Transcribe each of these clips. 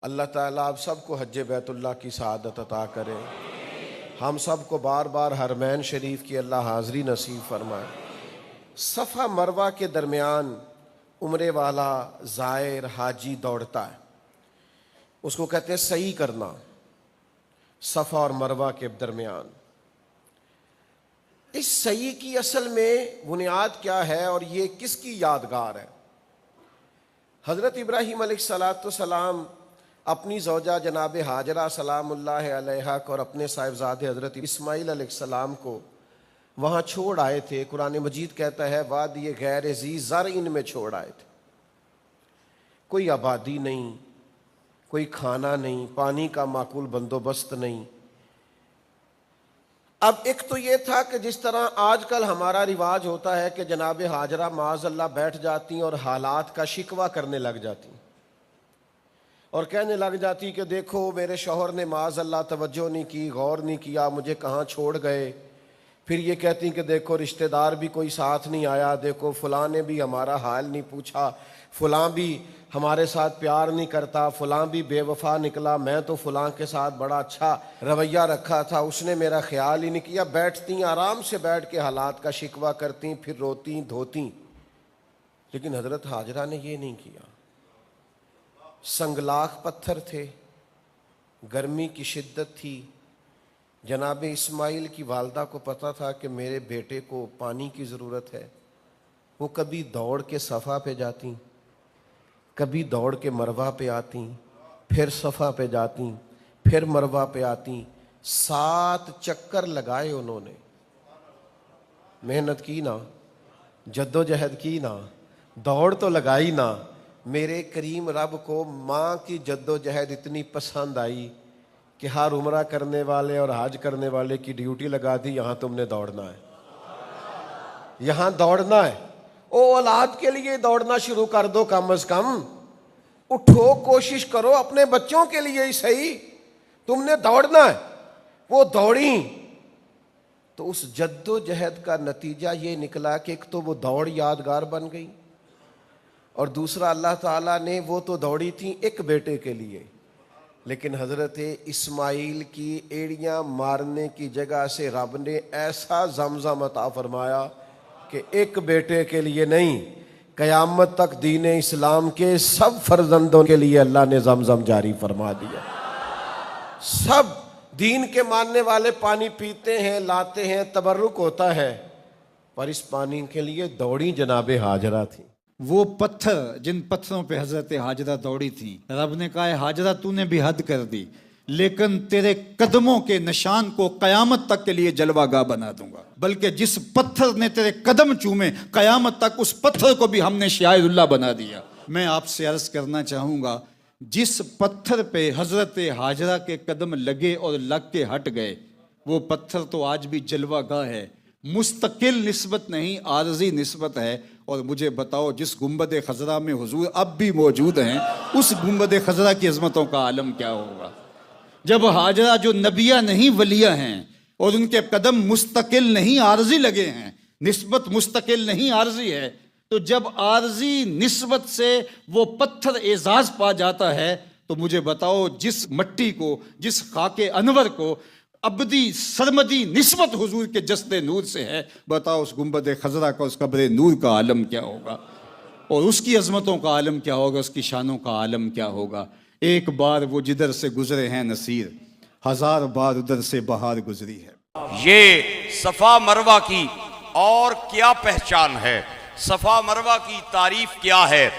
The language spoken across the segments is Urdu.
اللہ تعالیٰ آپ سب کو حج بیت اللہ کی سعادت عطا کرے، ہم سب کو بار بار حرمین شریف کی اللہ حاضری نصیب فرمائے۔ صفا مروہ کے درمیان عمرے والا زائر حاجی دوڑتا ہے، اس کو کہتے ہیں سعی کرنا، صفا اور مروہ کے درمیان۔ اس سعی کی اصل میں بنیاد کیا ہے اور یہ کس کی یادگار ہے؟ حضرت ابراہیم علیہ السلام اپنی زوجہ جناب ہاجرہ سلام اللہ علیہا کو اور اپنے صاحبزادے حضرت اسماعیل علیہ السلام کو وہاں چھوڑ آئے تھے۔ قرآن مجید کہتا ہے وادی غیر ذی زرع میں چھوڑ آئے تھے۔ کوئی آبادی نہیں، کوئی کھانا نہیں، پانی کا معقول بندوبست نہیں۔ اب ایک تو یہ تھا کہ جس طرح آج کل ہمارا رواج ہوتا ہے کہ جناب ہاجرہ معاذ اللہ بیٹھ جاتی اور حالات کا شکوہ کرنے لگ جاتی اور کہنے لگ جاتی کہ دیکھو میرے شوہر نے معاذ اللہ توجہ نہیں کی، غور نہیں کیا، مجھے کہاں چھوڑ گئے۔ پھر یہ کہتی کہ دیکھو رشتہ دار بھی کوئی ساتھ نہیں آیا، دیکھو فلاں نے بھی ہمارا حال نہیں پوچھا، فلاں بھی ہمارے ساتھ پیار نہیں کرتا، فلاں بھی بے وفا نکلا، میں تو فلاں کے ساتھ بڑا اچھا رویہ رکھا تھا، اس نے میرا خیال ہی نہیں کیا۔ بیٹھتی آرام سے بیٹھ کے حالات کا شکوہ کرتی، پھر روتی دھوتی۔ لیکن حضرت ہاجرہ نے یہ نہیں کیا۔ سنگلاخ پتھر تھے، گرمی کی شدت تھی، جناب اسماعیل کی والدہ کو پتہ تھا کہ میرے بیٹے کو پانی کی ضرورت ہے۔ وہ کبھی دوڑ کے صفا پہ جاتی، کبھی دوڑ کے مروہ پہ آتی، پھر صفا پہ جاتی، پھر مروہ پہ آتی۔ 7 چکر لگائے انہوں نے، محنت کی نا، جدوجہد کی نا، دوڑ تو لگائی نا۔ میرے کریم رب کو ماں کی جدوجہد اتنی پسند آئی کہ ہر عمرہ کرنے والے اور حج کرنے والے کی ڈیوٹی لگا دی، یہاں تم نے دوڑنا ہے، یہاں دوڑنا ہے۔ او اولاد کے لیے دوڑنا شروع کر دو، کم از کم اٹھو، کوشش کرو اپنے بچوں کے لیے ہی صحیح، تم نے دوڑنا ہے۔ وہ دوڑیں تو اس جد و جہد کا نتیجہ یہ نکلا کہ ایک تو وہ دوڑ یادگار بن گئی، اور دوسرا اللہ تعالیٰ نے وہ تو دوڑی تھی ایک بیٹے کے لیے، لیکن حضرت اسماعیل کی ایڑیاں مارنے کی جگہ سے رب نے ایسا زمزم عطا فرمایا کہ ایک بیٹے کے لیے نہیں، قیامت تک دین اسلام کے سب فرزندوں کے لیے اللہ نے زمزم جاری فرما دیا۔ سب دین کے ماننے والے پانی پیتے ہیں، لاتے ہیں، تبرک ہوتا ہے، پر اس پانی کے لیے دوڑی جناب ہاجرہ تھی۔ وہ پتھر جن پتھروں پہ حضرت ہاجرہ دوڑی تھی، رب نے کہا ہے ہاجرہ تو نے بھی حد کر دی، لیکن تیرے قدموں کے نشان کو قیامت تک کے لیے جلوہ گاہ بنا دوں گا۔ بلکہ جس پتھر نے تیرے قدم چومے، قیامت تک اس پتھر کو بھی ہم نے شاہد اللہ بنا دیا۔ میں آپ سے عرض کرنا چاہوں گا، جس پتھر پہ حضرت ہاجرہ کے قدم لگے اور لگ کے ہٹ گئے، وہ پتھر تو آج بھی جلوہ گاہ ہے، مستقل نسبت نہیں، عارضی نسبت ہے۔ اور مجھے بتاؤ جس گنبد خضرا میں حضور اب بھی موجود ہیں، اس گنبد خضرا کی عظمتوں کا عالم کیا ہوگا؟ جب ہاجرہ جو نبیہ نہیں ولیہ ہیں اور ان کے قدم مستقل نہیں عارضی لگے ہیں، نسبت مستقل نہیں عارضی ہے، تو جب عارضی نسبت سے وہ پتھر اعزاز پا جاتا ہے تو مجھے بتاؤ جس مٹی کو، جس خاک انور کو ابدی سرمدی نسبت حضور کے جسد نور سے ہے، بتاؤ اس گنبد خضرا کا، اس قبر نور کا عالم کیا ہوگا، اور اس کی عظمتوں کا عالم کیا ہوگا، اس کی شانوں کا عالم کیا ہوگا۔ ایک بار وہ جدھر سے گزرے ہیں نصیر، 1000 بار ادھر سے بہار گزری ہے۔ یہ صفا مروہ کی اور کیا پہچان ہے، صفا مروہ کی تعریف کیا ہے؟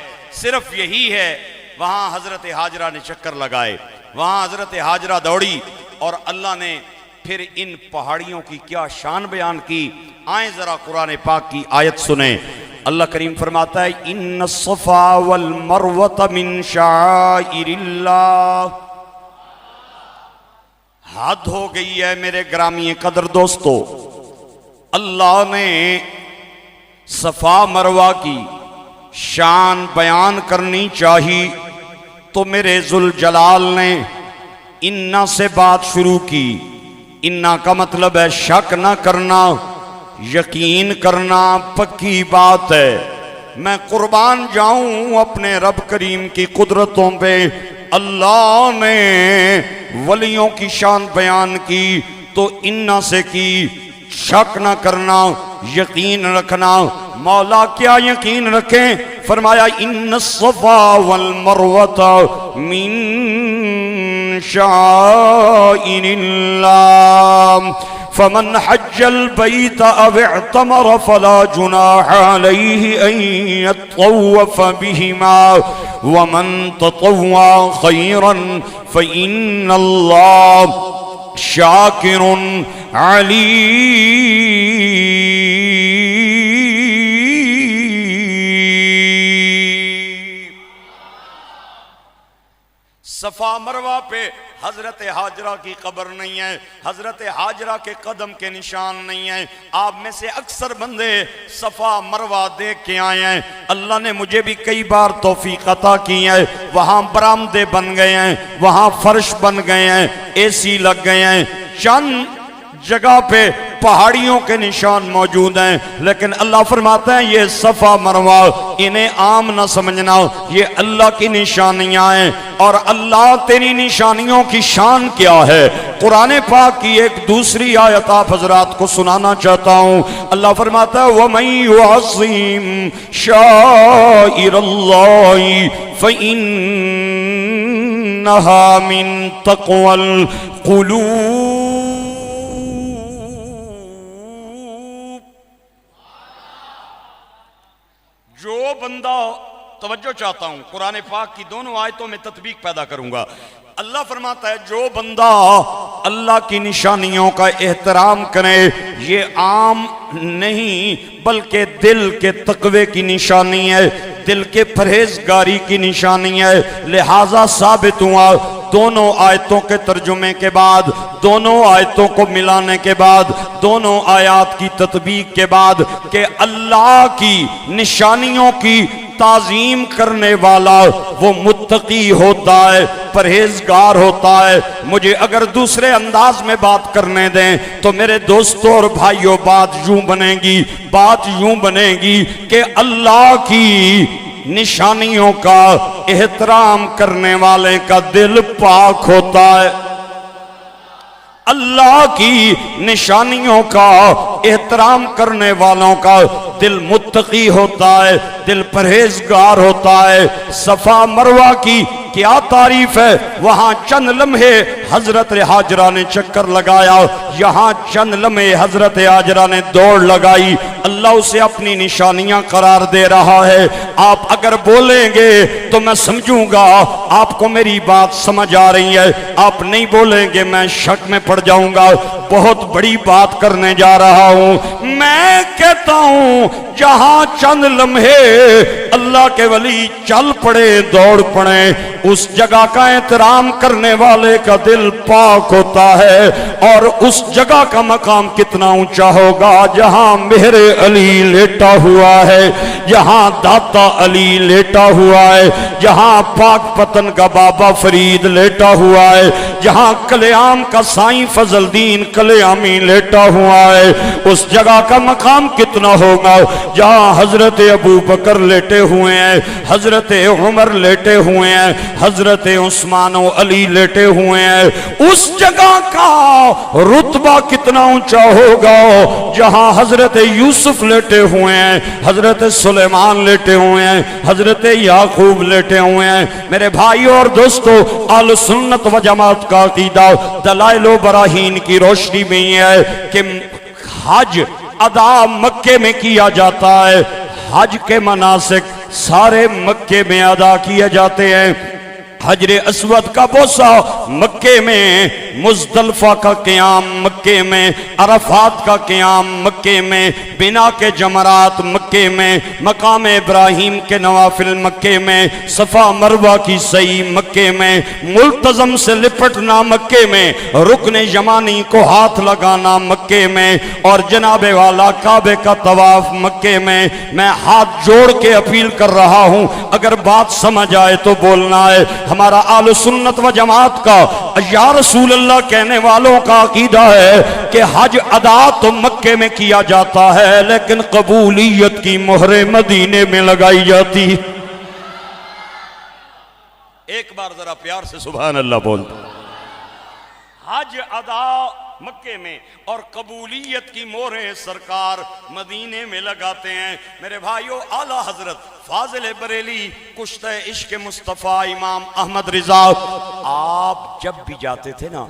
صرف یہی ہے، وہاں حضرت ہاجرہ نے چکر لگائے، وہاں حضرت ہاجرہ دوڑی، اور اللہ نے پھر ان پہاڑیوں کی کیا شان بیان کی۔ آئیں ذرا قرآن پاک کی آیت سنیں۔ اللہ کریم فرماتا ہے ان الصفا والمروۃ من شعائر اللہ۔ حد ہو گئی ہے میرے گرامی قدر دوستو، اللہ نے صفا مروہ کی شان بیان کرنی چاہی تو میرے ذوالجلال نے انا سے بات شروع کی۔ انا کا مطلب ہے شک نہ کرنا، یقین کرنا، پکی بات ہے۔ میں قربان جاؤں اپنے رب کریم کی قدرتوں پہ، اللہ نے ولیوں کی شان بیان کی تو انا سے کی، شک نہ کرنا، یقین رکھنا۔ مولا کیا یقین رکھیں؟ فرمایا ان الصفا والمروۃ من شعائر اللہ فمن حج البيت أو اعتمر فلا جناح عليه أن يطوف بهما ومن تطوع خيرا فإن الله شاكر عليم۔ صفا مروہ پہ حضرت حاجرہ کی قبر نہیں ہے، حضرت حاجرہ کے قدم کے نشان نہیں ہیں۔ آپ میں سے اکثر بندے صفا مروہ دیکھ کے آئے ہیں، اللہ نے مجھے بھی کئی بار توفیق عطا کی ہے، وہاں برآمدے بن گئے ہیں، وہاں فرش بن گئے ہیں، اے سی لگ گئے ہیں، چند جگہ پہ پہاڑیوں کے نشان موجود ہیں، لیکن اللہ فرماتا ہے یہ صفا مروہ انہیں عام نہ سمجھنا، یہ اللہ کی نشانیاں ہیں۔ اور اللہ تیری نشانیوں کی شان کیا ہے؟ قرآن پاک کی ایک دوسری آیت آپ حضرات کو سنانا چاہتا ہوں۔ اللہ فرماتا ہے وَمَن يُعَظِّمْ شَعَائِرَ اللَّهِ فَإِنَّهَا مِن تَقْوَى الْقُلُوبِ۔ جو بندہ، توجہ چاہتا ہوں، قرآن پاک کی دونوں آیتوں میں تطبیق پیدا کروں گا۔ اللہ فرماتا ہے جو بندہ اللہ کی نشانیوں کا احترام کرے، یہ عام نہیں بلکہ دل کے تقوی کی نشانی ہے، دل کے پرہیزگاری کی نشانی ہے۔ لہذا ثابت ہوا دونوں آیتوں کے ترجمے کے بعد، دونوں آیتوں کو ملانے کے بعد، دونوں آیات کی تطبیق کے بعد کہ اللہ کی نشانیوں کی تعظیم کرنے والا وہ متقی ہوتا ہے، پرہیزگار ہوتا ہے۔ مجھے اگر دوسرے انداز میں بات کرنے دیں تو میرے دوستوں اور بھائیوں بات یوں بنے گی کہ اللہ کی نشانیوں کا احترام کرنے والے کا دل پاک ہوتا ہے، اللہ کی نشانیوں کا احترام کرنے والوں کا دل متقی ہوتا ہے، دل پرہیزگار ہوتا ہے۔ صفا مروہ کی کیا تعریف ہے؟ وہاں چند لمحے حضرت حاجرہ نے چکر لگایا، یہاں چند لمحے حضرت حاجرہ نے دوڑ لگائی۔ اللہ اسے اپنی نشانیاں قرار دے رہا ہے۔ آپ اگر بولیں گے تو میں سمجھوں گا آپ کو میری بات سمجھ آ رہی ہے، آپ نہیں بولیں گے میں شک میں پڑ جاؤں گا۔ بہت بڑی بات کرنے جا رہا ہوں۔ میں کہتا ہوں جہاں چند لمحے اللہ کے ولی چل پڑے، دوڑ پڑے، اس جگہ کا احترام کرنے والے کا دل پاک ہوتا ہے۔ اور اس جگہ کا مقام کتنا اونچا ہوگا جہاں مہر علی لیٹا ہوا ہے، جہاں داتا علی لیٹا ہوا ہے، جہاں پاک پتن کا بابا فرید لیٹا ہوا ہے، جہاں کلیام کا سائیں فضل دین کلیامی لیٹا ہوا ہے۔ اس جگہ کا مقام کتنا ہوگا جہاں حضرت ابو بکر لیٹے ہوئے ہیں، حضرت عمر لیٹے ہوئے ہیں، حضرت عثمان و علی لیٹے ہوئے ہیں۔ اس جگہ کا رتبہ کتنا اونچا ہوگا جہاں حضرت یوسف لیٹے ہوئے ہیں، حضرت سلیمان لیٹے ہوئے ہیں، حضرت یعقوب لیٹے ہوئے ہیں۔ میرے بھائیوں اور دوستو، اہل سنت و جماعت کا عقیدہ دلائل و براہین کی روشنی میں یہ ہے کہ حج ادا مکے میں کیا جاتا ہے، حج کے مناسک سارے مکے میں ادا کیے جاتے ہیں۔ حجر اسود کا بوسہ مکے میں، مزدلفہ کا قیام مکے میں، عرفات کا قیام مکے میں، بنا کے جمرات مکے میں، مقام ابراہیم کے نوافل مکے میں، صفا مروہ کی سعی مکے میں، ملتزم سے لپٹنا مکے میں، رکن یمانی کو ہاتھ لگانا مکے میں، اور جناب والا کعبے کا طواف مکے میں۔ میں ہاتھ جوڑ کے اپیل کر رہا ہوں، اگر بات سمجھ آئے تو بولنا ہے۔ ہمارا اہل سنت و جماعت کا یا رسول اللہ کہنے والوں کا عقیدہ ہے کہ حج ادا تو مکے میں کیا جاتا ہے لیکن قبولیت کی مہر مدینے میں لگائی جاتی ہے۔ ایک بار ذرا پیار سے سبحان اللہ بول دو. حج ادا مکے میں اور قبولیت کی موریں سرکار مدینے میں لگاتے ہیں. میرے بھائیو، اعلیٰ حضرت فاضل بریلی کشتہ عشق مصطفیٰ امام احمد رضا، آپ جب بھی جاتے تھے نا